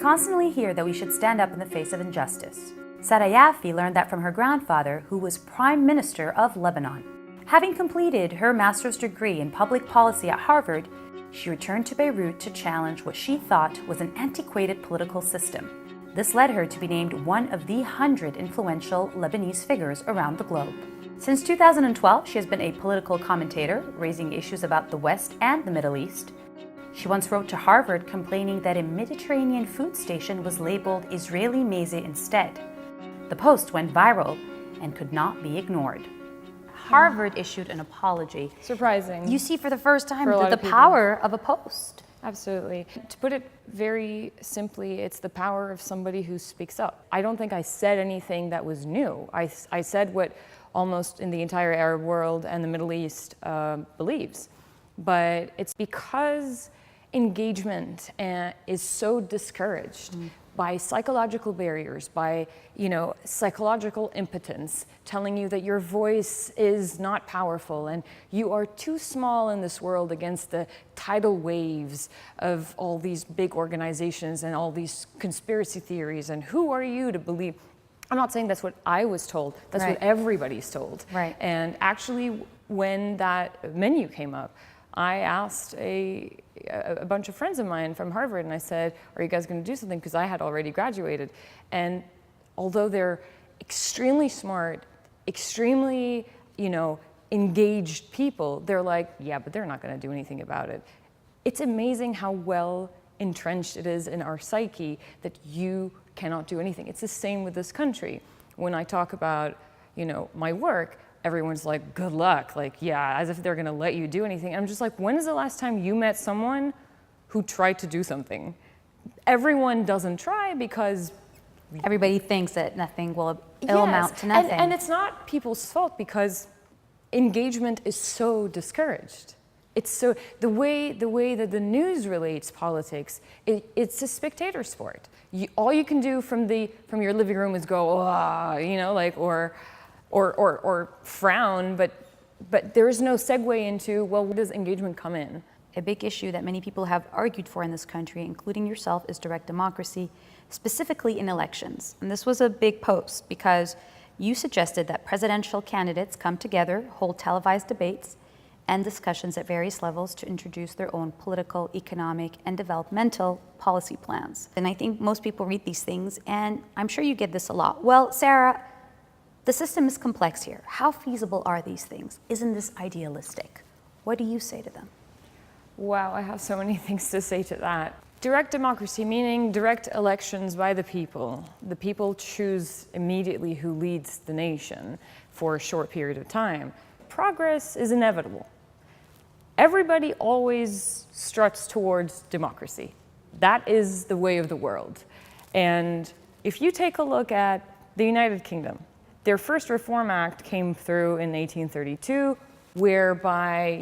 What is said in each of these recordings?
constantly hear that we should stand up in the face of injustice. Sara El Yafi learned that from her grandfather, who was Prime Minister of Lebanon. Having completed her master's degree in public policy at Harvard, she returned to Beirut to challenge what she thought was an antiquated political system. This led her to be named one of the 100 influential Lebanese figures around the globe. Since 2012, she has been a political commentator, raising issues about the West and the Middle East. She once wrote to Harvard complaining that a Mediterranean food station was labeled Israeli meze instead. The post went viral and could not be ignored. Harvard issued an apology. Surprising. You see for the first time the people. power of a post. Absolutely. To put it very simply, it's the power of somebody who speaks up. I don't think I said anything that was new. I said what almost in the entire Arab world and the Middle East believes. But it's because engagement is so discouraged by psychological barriers, by psychological impotence, telling you that your voice is not powerful and you are too small in this world against the tidal waves of all these big organizations and all these conspiracy theories, and who are you to believe? I'm not saying that's what I was told, that's what everybody's told. Right. And actually, when that menu came up, I asked a bunch of friends of mine from Harvard, and I said, are you guys going to do something? Because I had already graduated. And although they're extremely smart, extremely, engaged people, they're like, yeah, but they're not going to do anything about it. It's amazing how well entrenched it is in our psyche that you cannot do anything. It's the same with this country. When I talk about, my work, everyone's like, good luck, as if they're gonna let you do anything. I'm just like, when is the last time you met someone who tried to do something? Everyone doesn't try because everybody thinks that nothing will amount to nothing. And it's not people's fault because engagement is so discouraged. It's so, the way that the news relates politics, it's a spectator sport. All you can do from your living room is go, or frown, but there is no segue into, well, where does engagement come in? A big issue that many people have argued for in this country, including yourself, is direct democracy, specifically in elections. And this was a big post because you suggested that presidential candidates come together, hold televised debates and discussions at various levels to introduce their own political, economic, and developmental policy plans. And I think most people read these things, and I'm sure you get this a lot. Well, Sara, the system is complex here. How feasible are these things? Isn't this idealistic? What do you say to them? Wow, I have so many things to say to that. Direct democracy, meaning direct elections by the people. The people choose immediately who leads the nation for a short period of time. Progress is inevitable. Everybody always struts towards democracy. That is the way of the world. And if you take a look at the United Kingdom, their first Reform Act came through in 1832, whereby,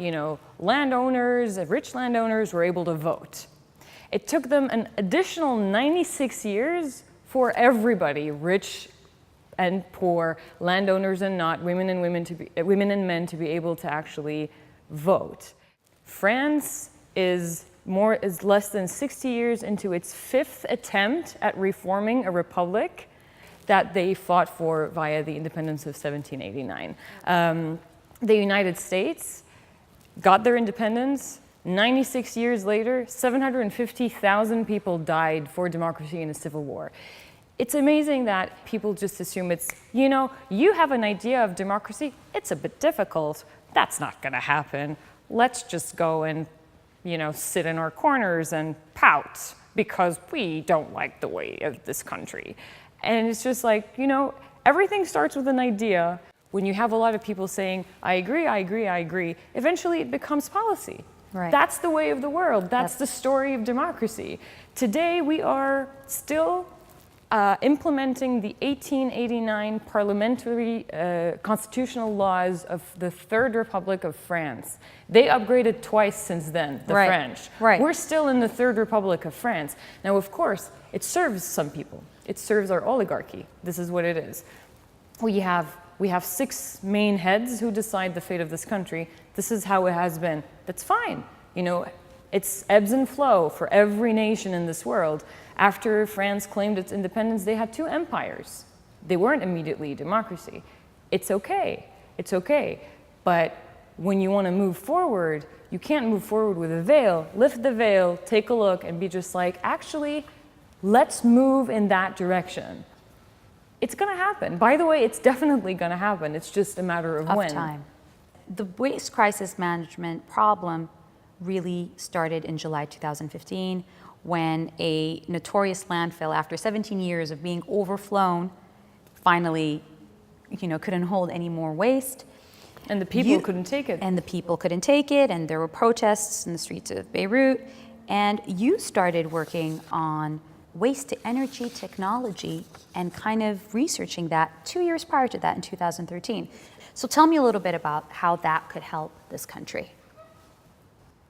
landowners, rich landowners were able to vote. It took them an additional 96 years for everybody, rich and poor, landowners and not, women and men to be able to actually vote. France is less than 60 years into its fifth attempt at reforming a republic that they fought for via the independence of 1789. The United States got their independence. 96 years later, 750,000 people died for democracy in a civil war. It's amazing that people just assume it's, you have an idea of democracy, it's a bit difficult, that's not gonna happen. Let's just go and, sit in our corners and pout because we don't like the way of this country. And it's just like, everything starts with an idea. When you have a lot of people saying, I agree, I agree, I agree, eventually it becomes policy. Right. That's the way of the world. That's the story of democracy. Today we are still implementing the 1889 parliamentary constitutional laws of the Third Republic of France. They upgraded twice since then, the French. Right. We're still in the Third Republic of France. Now, of course, it serves some people. It serves our oligarchy. This is what it is. We have 6 main heads who decide the fate of this country. This is how it has been. That's fine. It's ebbs and flow for every nation in this world. After France claimed its independence, they had two empires. They weren't immediately democracy. It's okay. It's okay. But when you want to move forward, you can't move forward with a veil. Lift the veil, take a look, and be just like, actually, let's move in that direction. It's going to happen. By the way, it's definitely going to happen. It's just a matter of when. Time. The waste crisis management problem really started in July 2015 when a notorious landfill, after 17 years of being overflown, finally, couldn't hold any more waste. And the people couldn't take it. And the people couldn't take it, and there were protests in the streets of Beirut. And you started working on waste-to-energy technology and kind of researching that 2 years prior to that in 2013. So tell me a little bit about how that could help this country.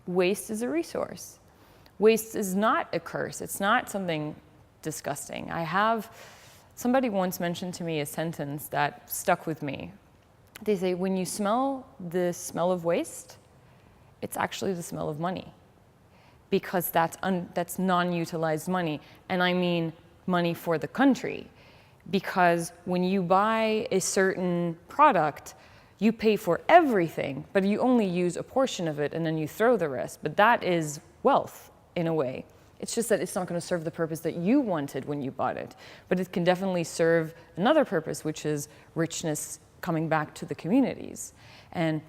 Waste is a resource. Waste is not a curse. It's not something disgusting. Somebody once mentioned to me a sentence that stuck with me. They say, when you smell the smell of waste, it's actually the smell of money, because that's non-utilized money. And I mean money for the country, because when you buy a certain product, you pay for everything, but you only use a portion of it and then you throw the rest. But that is wealth in a way. It's just that it's not going to serve the purpose that you wanted when you bought it. But it can definitely serve another purpose, which is richness coming back to the communities. And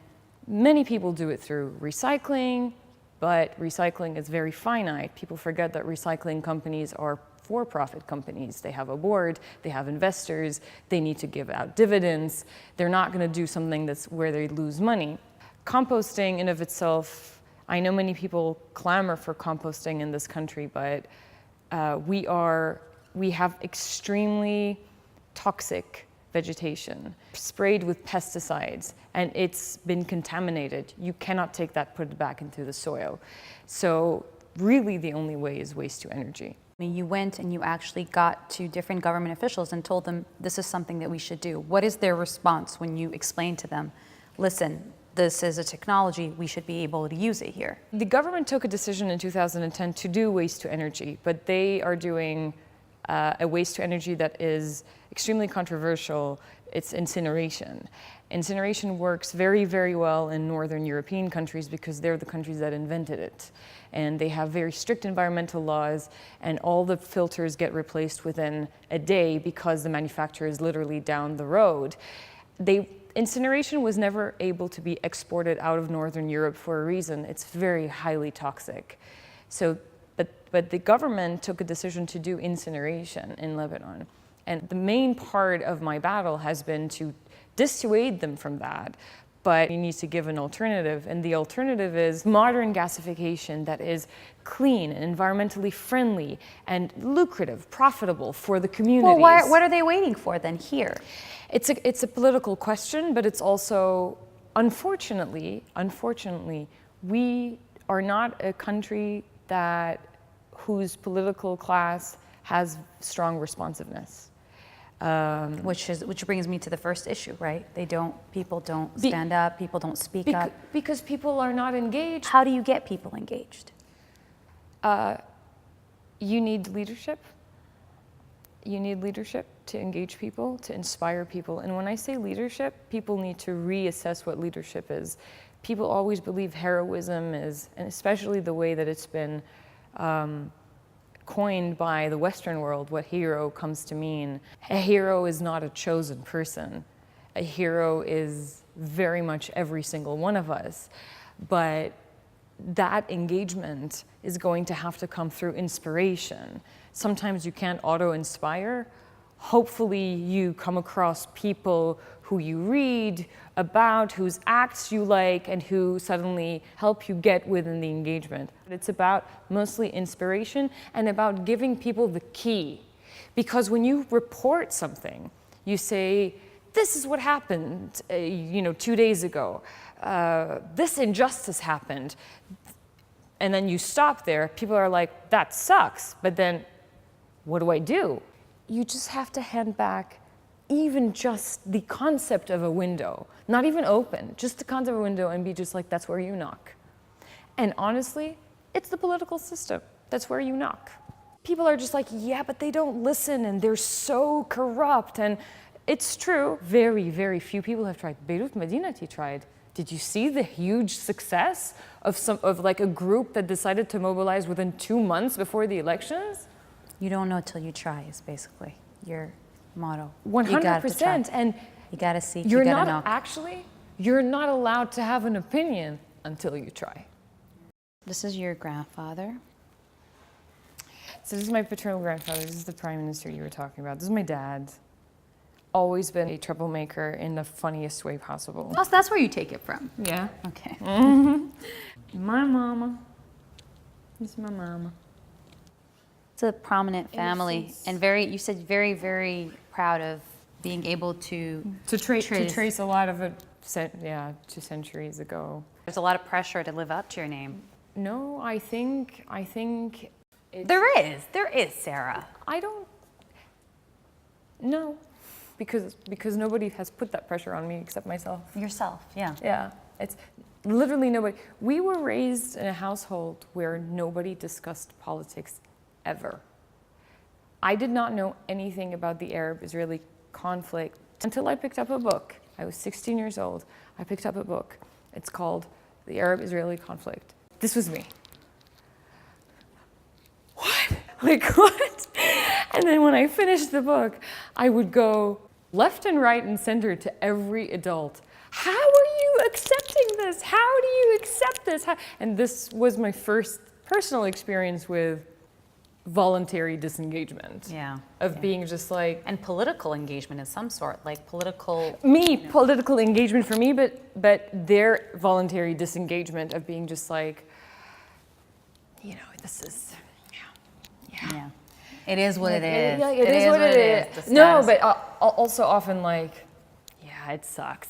many people do it through recycling, but recycling is very finite. People forget that recycling companies are for-profit companies. They have a board, they have investors, they need to give out dividends. They're not going to do something that's where they lose money. Composting in of itself, I know many people clamor for composting in this country, but we have extremely toxic vegetation sprayed with pesticides, and it's been contaminated. You cannot take that, put it back into the soil. So really the only way is waste to energy. I mean, you went and you actually got to different government officials and told them this is something that we should do. What is their response when you explain to them, listen, this is a technology, we should be able to use it here? The government took a decision in 2010 to do waste to energy, but they are doing a waste to energy that is extremely controversial. It's incineration. Incineration works very, very well in Northern European countries because they're the countries that invented it. And they have very strict environmental laws, and all the filters get replaced within a day because the manufacturer is literally down the road. Incineration was never able to be exported out of Northern Europe for a reason. It's very highly toxic. But the government took a decision to do incineration in Lebanon. And the main part of my battle has been to dissuade them from that. But you need to give an alternative, and the alternative is modern gasification that is clean and environmentally friendly and lucrative, profitable for the communities. Well, what are they waiting for then here? It's a political question, but it's also, unfortunately, we are not a country whose political class has strong responsiveness. Which brings me to the first issue, right? People don't stand up, people don't speak up. Because people are not engaged. How do you get people engaged? You need leadership. You need leadership to engage people, to inspire people. And when I say leadership, people need to reassess what leadership is. People always believe heroism is, and especially the way that it's been coined by the Western world, what hero comes to mean. A hero is not a chosen person. A hero is very much every single one of us. But that engagement is going to have to come through inspiration. Sometimes you can't auto-inspire. Hopefully you come across people who you read about, whose acts you like, and who suddenly help you get within the engagement. It's about mostly inspiration and about giving people the key. Because when you report something, you say, this is what happened 2 days ago. This injustice happened. And then you stop there, people are like, that sucks, but then what do I do? You just have to hand back even just the concept of a window, not even open, just the concept of a window, and be just like, that's where you knock. And honestly, it's the political system. That's where you knock. People are just like, yeah, but they don't listen and they're so corrupt. And it's true, very, very few people have tried. Beirut Madinati tried. Did you see the huge success of like a group that decided to mobilize within 2 months before the elections? You don't know till you try is basically your motto. 100%. And you gotta see. You're not allowed to have an opinion until you try. This is your grandfather. So this is my paternal grandfather. This is the Prime Minister you were talking about. This is my dad. Always been a troublemaker in the funniest way possible. Oh, so that's where you take it from? Yeah. Okay. My mama. This is my mama. It's a prominent family, and you said very, very proud of being able to trace a lot of it, 2 centuries ago. There's a lot of pressure to live up to your name. No, I think There is, Sarah. I don't. No, because nobody has put that pressure on me except myself. Yourself, yeah. Yeah, it's literally nobody. We were raised in a household where nobody discussed politics ever. I did not know anything about the Arab-Israeli conflict until I picked up a book. I was 16 years old. I picked up a book. It's called The Arab-Israeli Conflict. This was me. What? Like, what? And then when I finished the book, I would go left and right and center to every adult. How are you accepting this? How do you accept this? And this was my first personal experience with voluntary disengagement. Yeah. Of being just like... And political engagement of some sort, like political... Political engagement for me, but their voluntary disengagement of being just like, this is... Yeah. It is what it is. It is what it is. No, but also often like, yeah, it sucks.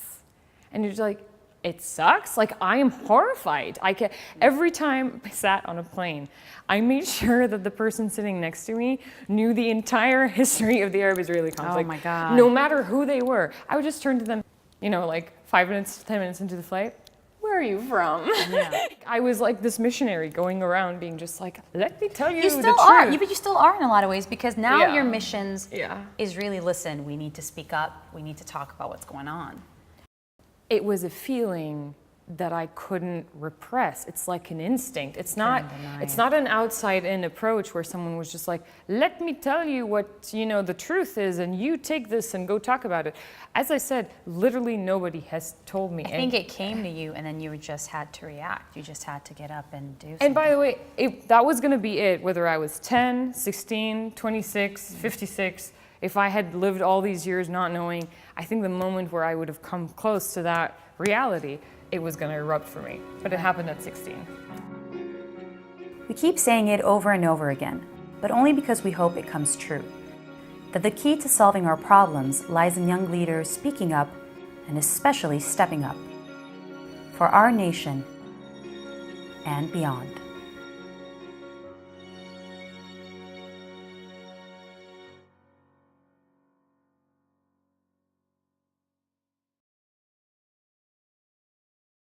And you're just like, it sucks? Like, I am horrified. Every time I sat on a plane, I made sure that the person sitting next to me knew the entire history of the Arab-Israeli conflict. Oh my God. No matter who they were. I would just turn to them, like 5 minutes, 10 minutes into the flight. Where are you from? Yeah. I was like this missionary going around being just like, let me tell you the truth. But you still are in a lot of ways, because now your missions is really, listen, we need to speak up. We need to talk about what's going on. It was a feeling that I couldn't repress. It's like an instinct. It's not an outside-in approach where someone was just like, let me tell you what, the truth is, and you take this and go talk about it. As I said, literally nobody has told me. I think it came to you, and then you just had to react. You just had to get up and do something. And by the way, that was going to be it, whether I was 10, 16, 26, 56. If I had lived all these years not knowing, I think the moment where I would have come close to that reality, it was going to erupt for me. But it happened at 16. We keep saying it over and over again, but only because we hope it comes true. That the key to solving our problems lies in young leaders speaking up, and especially stepping up for our nation and beyond.